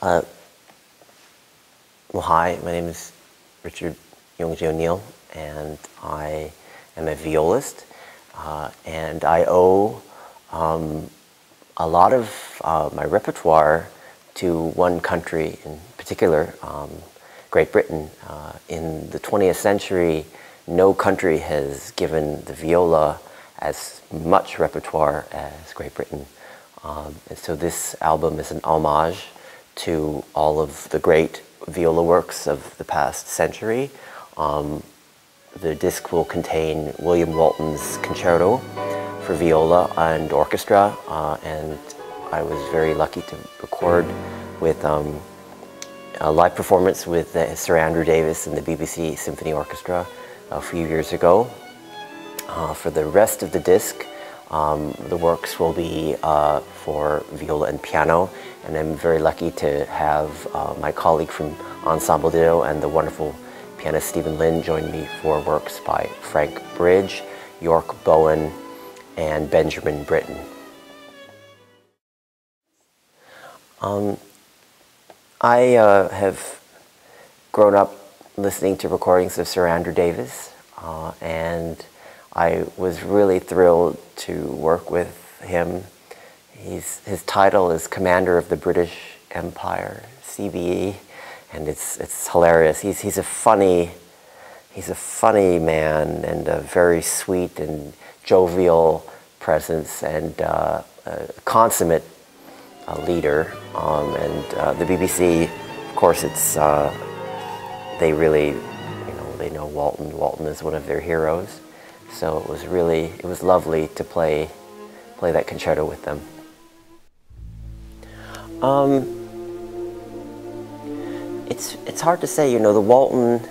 Uh, well, hi, my name is Richard Yongjeo닐, and I am a violist, and I owe a lot of my repertoire to one country in particular, Great Britain. In the 20th century, no country has given the viola as much repertoire as Great Britain. And so this album is an homage to all of the great viola works of the past century. The disc will contain William Walton's concerto for viola and orchestra, and I was very lucky to record with a live performance with Sir Andrew Davis and the BBC Symphony Orchestra a few years ago. For the rest of the disc, the works will be for viola and piano, and I'm very lucky to have my colleague from Ensemble Ditto and the wonderful pianist Stephen Lin join me for works by Frank Bridge, York Bowen, and Benjamin Britten. I have grown up listening to recordings of Sir Andrew Davis, and I was really thrilled to work with him. His title is Commander of the British Empire, CBE, and it's hilarious. He's a funny man, and a very sweet and jovial presence, and a consummate leader. And the BBC, of course, they really, they know Walton. Walton is one of their heroes. So it was lovely to play that concerto with them. It's hard to say. The Walton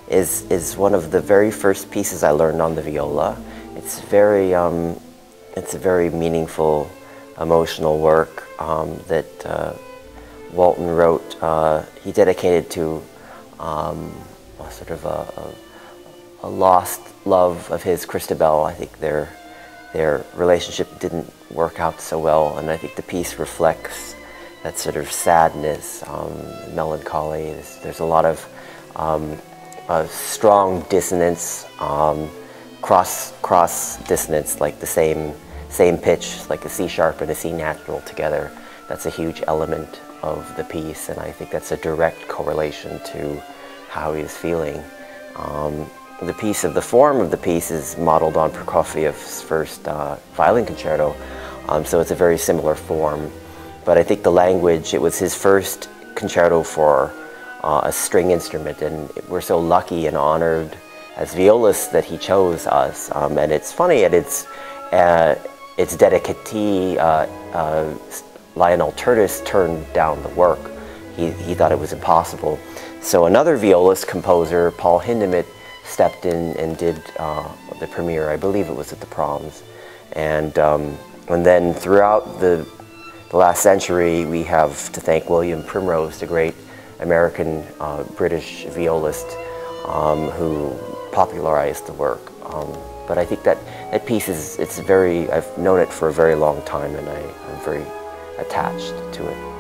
is one of the very first pieces I learned on the viola. It's a very meaningful, emotional work that Walton wrote. He dedicated to sort of a lost love of his, Christabel. I think their relationship didn't work out so well, and I think the piece reflects that sort of sadness, melancholy. There's a lot of strong dissonance, cross dissonance, like the same pitch, like a C sharp and a C natural together. That's a huge element of the piece, and I think that's a direct correlation to how he's feeling. The form of the piece is modeled on Prokofiev's first violin concerto, so it's a very similar form. But I think the language, it was his first concerto for a string instrument, and we're so lucky and honored as violists that he chose us. And it's funny, at its dedicatee, Lionel Tertis turned down the work. He thought it was impossible. So another violist composer, Paul Hindemith, stepped in and did the premiere. I believe it was at the Proms. And then throughout the last century, we have to thank William Primrose, the great American British violist who popularized the work. But I think that piece I've known it for a very long time, and I'm very attached to it.